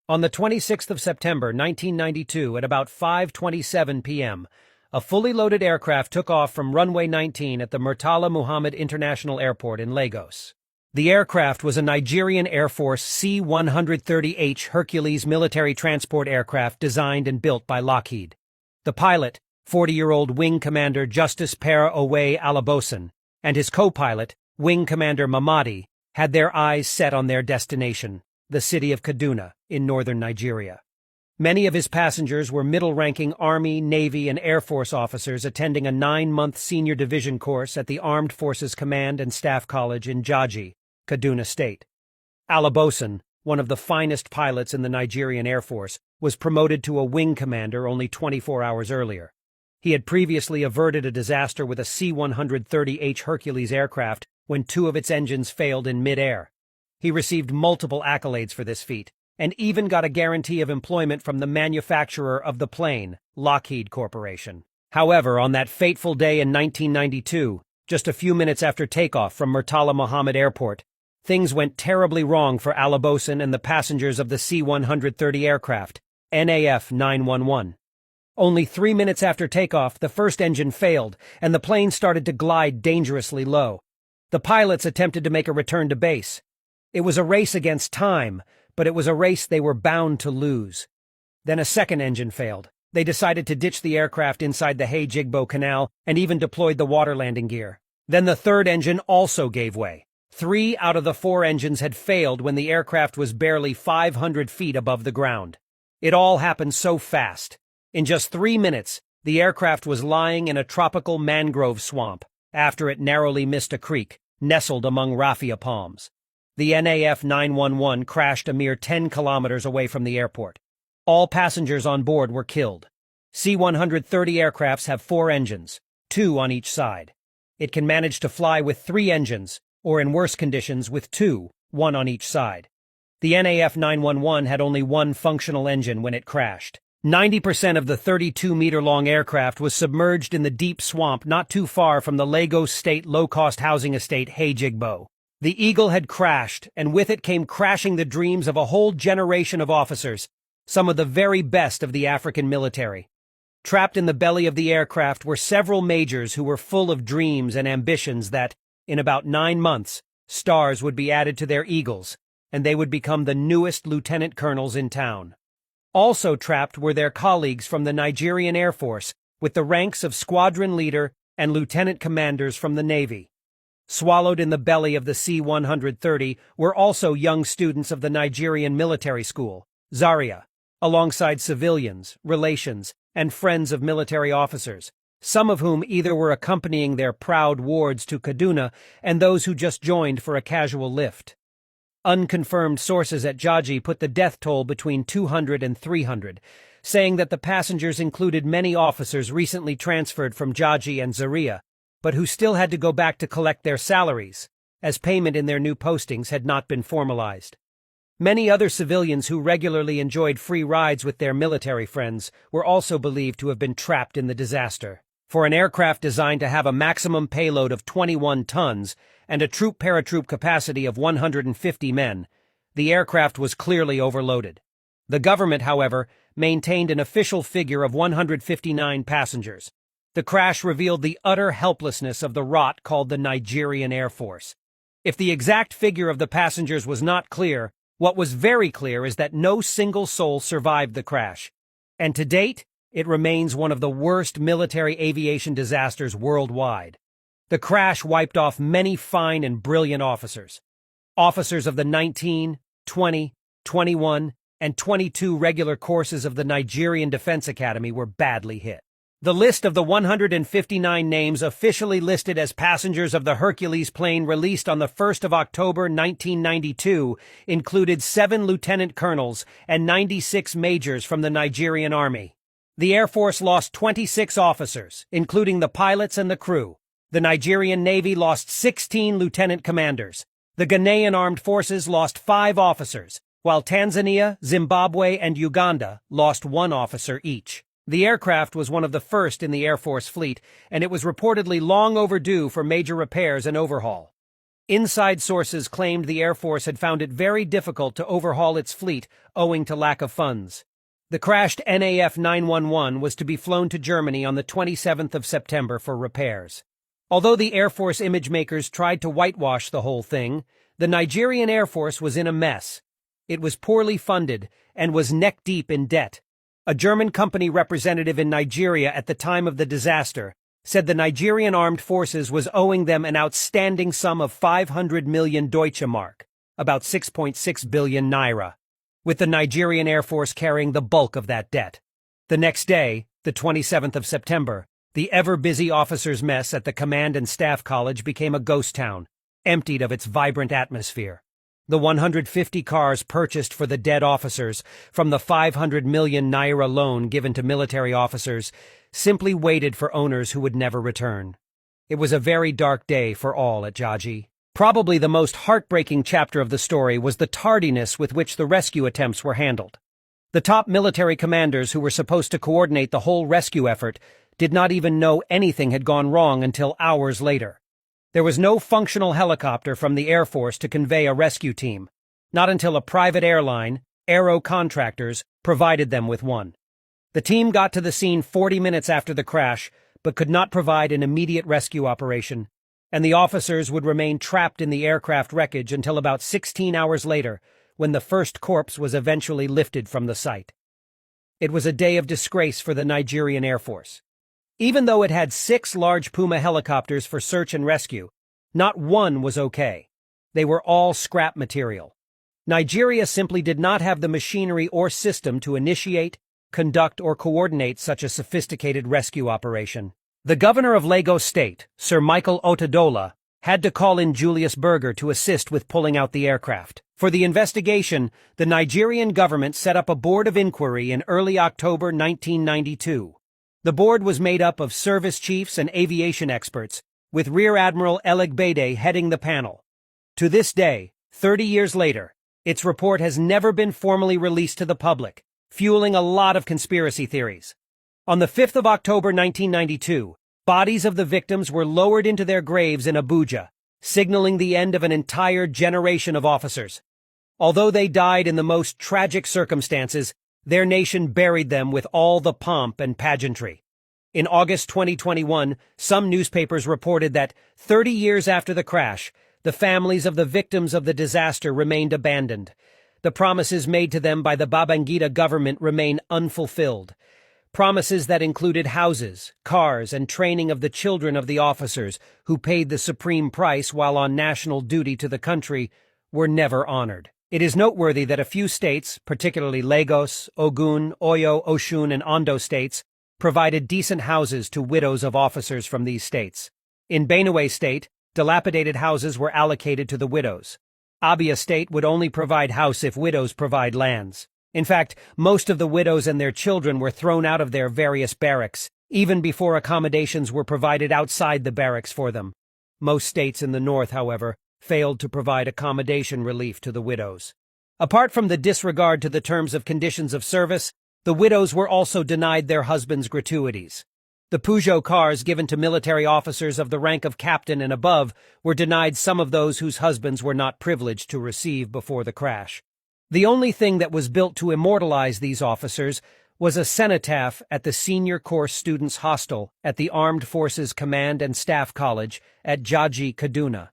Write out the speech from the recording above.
On the 26th of September, 1992, at about 5:27 p.m., a fully loaded aircraft took off from runway 19 at the Murtala Muhammad International Airport in Lagos. The aircraft was a Nigerian Air Force C-130H Hercules military transport aircraft designed and built by Lockheed. The pilot, 40-year-old Wing Commander Justice Para Owe Alabosan, and his co-pilot, Wing Commander Mamadi, had their eyes set on their destination, the city of Kaduna, in northern Nigeria. Many of his passengers were middle-ranking Army, Navy, and Air Force officers attending a 9-month senior division course at the Armed Forces Command and Staff College in Jaji, Kaduna State. Alabosan, one of the finest pilots in the Nigerian Air Force, was promoted to a wing commander only 24 hours earlier. He had previously averted a disaster with a C-130H Hercules aircraft when 2 of its engines failed in mid-air. He received multiple accolades for this feat, and even got a guarantee of employment from the manufacturer of the plane, Lockheed Corporation. However, on that fateful day in 1992, just a few minutes after takeoff from Murtala Muhammad Airport, things went terribly wrong for Alabosan and the passengers of the C-130 aircraft, NAF 911. Only 3 minutes after takeoff, the first engine failed, and the plane started to glide dangerously low. The pilots attempted to make a return to base. It was a race against time, but it was a race they were bound to lose. Then a second engine failed. They decided to ditch the aircraft inside the Hay-Jigbo Canal and even deployed the water landing gear. Then the third engine also gave way. 3 out of the 4 engines had failed when the aircraft was barely 500 feet above the ground. It all happened so fast. In just 3 minutes, the aircraft was lying in a tropical mangrove swamp after it narrowly missed a creek, nestled among raffia palms. The NAF 911 crashed a mere 10 kilometers away from the airport. All passengers on board were killed. C-130 aircrafts have 4 engines, 2 on each side. It can manage to fly with 3 engines, or in worse conditions with 2, 1 on each side. The NAF 911 had only 1 functional engine when it crashed. 90% of the 32-meter-long aircraft was submerged in the deep swamp not too far from the Lagos State low-cost housing estate Hay-Jigbo. The Eagle had crashed, and with it came crashing the dreams of a whole generation of officers, some of the very best of the African military. Trapped in the belly of the aircraft were several majors who were full of dreams and ambitions that, in about 9 months, stars would be added to their Eagles, and they would become the newest lieutenant colonels in town. Also trapped were their colleagues from the Nigerian Air Force, with the ranks of squadron leader and lieutenant commanders from the Navy. Swallowed in the belly of the C-130 were also young students of the Nigerian military school, Zaria, alongside civilians, relations, and friends of military officers, some of whom either were accompanying their proud wards to Kaduna and those who just joined for a casual lift. Unconfirmed sources at Jaji put the death toll between 200 and 300, saying that the passengers included many officers recently transferred from Jaji and Zaria, but who still had to go back to collect their salaries, as payment in their new postings had not been formalized. Many other civilians who regularly enjoyed free rides with their military friends were also believed to have been trapped in the disaster. For an aircraft designed to have a maximum payload of 21 tons and a troop-paratroop capacity of 150 men, the aircraft was clearly overloaded. The government, however, maintained an official figure of 159 passengers. The crash revealed the utter helplessness of the rot called the Nigerian Air Force. If the exact figure of the passengers was not clear, what was very clear is that no single soul survived the crash. And to date, it remains one of the worst military aviation disasters worldwide. The crash wiped off many fine and brilliant officers. Officers of the 19, 20, 21, and 22 regular courses of the Nigerian Defense Academy were badly hit. The list of the 159 names officially listed as passengers of the Hercules plane released on the 1st of October 1992 included 7 lieutenant colonels and 96 majors from the Nigerian Army. The Air Force lost 26 officers, including the pilots and the crew. The Nigerian Navy lost 16 lieutenant commanders. The Ghanaian Armed Forces lost 5 officers, while Tanzania, Zimbabwe, and Uganda lost 1 officer each. The aircraft was one of the first in the Air Force fleet, and it was reportedly long overdue for major repairs and overhaul. Inside sources claimed the Air Force had found it very difficult to overhaul its fleet owing to lack of funds. The crashed NAF 911 was to be flown to Germany on the 27th of September for repairs. Although the Air Force image makers tried to whitewash the whole thing, the Nigerian Air Force was in a mess. It was poorly funded and was neck-deep in debt. A German company representative in Nigeria at the time of the disaster said the Nigerian Armed Forces was owing them an outstanding sum of 500 million Deutsche Mark, about 6.6 billion naira, with the Nigerian Air Force carrying the bulk of that debt. The next day, the 27th of September, the ever-busy officers' mess at the Command and Staff College became a ghost town, emptied of its vibrant atmosphere. The 150 cars purchased for the dead officers from the 500 million naira loan given to military officers simply waited for owners who would never return. It was a very dark day for all at Jaji. Probably the most heartbreaking chapter of the story was the tardiness with which the rescue attempts were handled. The top military commanders who were supposed to coordinate the whole rescue effort did not even know anything had gone wrong until hours later. There was no functional helicopter from the Air Force to convey a rescue team, not until a private airline, Aero Contractors, provided them with one. The team got to the scene 40 minutes after the crash, but could not provide an immediate rescue operation, and the officers would remain trapped in the aircraft wreckage until about 16 hours later, when the first corpse was eventually lifted from the site. It was a day of disgrace for the Nigerian Air Force. Even though it had 6 large Puma helicopters for search and rescue, not one was okay. They were all scrap material. Nigeria simply did not have the machinery or system to initiate, conduct, or coordinate such a sophisticated rescue operation. The governor of Lagos State, Sir Michael Otedola, had to call in Julius Berger to assist with pulling out the aircraft. For the investigation, the Nigerian government set up a board of inquiry in early October 1992. The board was made up of service chiefs and aviation experts, with Rear Admiral Elegbede heading the panel. To this day, 30 years later, its report has never been formally released to the public, fueling a lot of conspiracy theories. On the 5th of October 1992, bodies of the victims were lowered into their graves in Abuja, signaling the end of an entire generation of officers. Although they died in the most tragic circumstances, their nation buried them with all the pomp and pageantry. In August 2021, some newspapers reported that 30 years after the crash, the families of the victims of the disaster remained abandoned. The promises made to them by the Babangida government remain unfulfilled. Promises that included houses, cars, and training of the children of the officers who paid the supreme price while on national duty to the country were never honored. It is noteworthy that a few states, particularly Lagos, Ogun, Oyo, Osun, and Ondo states, provided decent houses to widows of officers from these states. In Benue State, dilapidated houses were allocated to the widows. Abia State would only provide house if widows provide lands. In fact, most of the widows and their children were thrown out of their various barracks, even before accommodations were provided outside the barracks for them. Most states in the north, however, failed to provide accommodation relief to the widows. Apart from the disregard to the terms of conditions of service, the widows were also denied their husbands' gratuities. The Peugeot cars given to military officers of the rank of captain and above were denied some of those whose husbands were not privileged to receive before the crash. The only thing that was built to immortalize these officers was a cenotaph at the Senior Course Students' Hostel at the Armed Forces Command and Staff College at Jaji, Kaduna.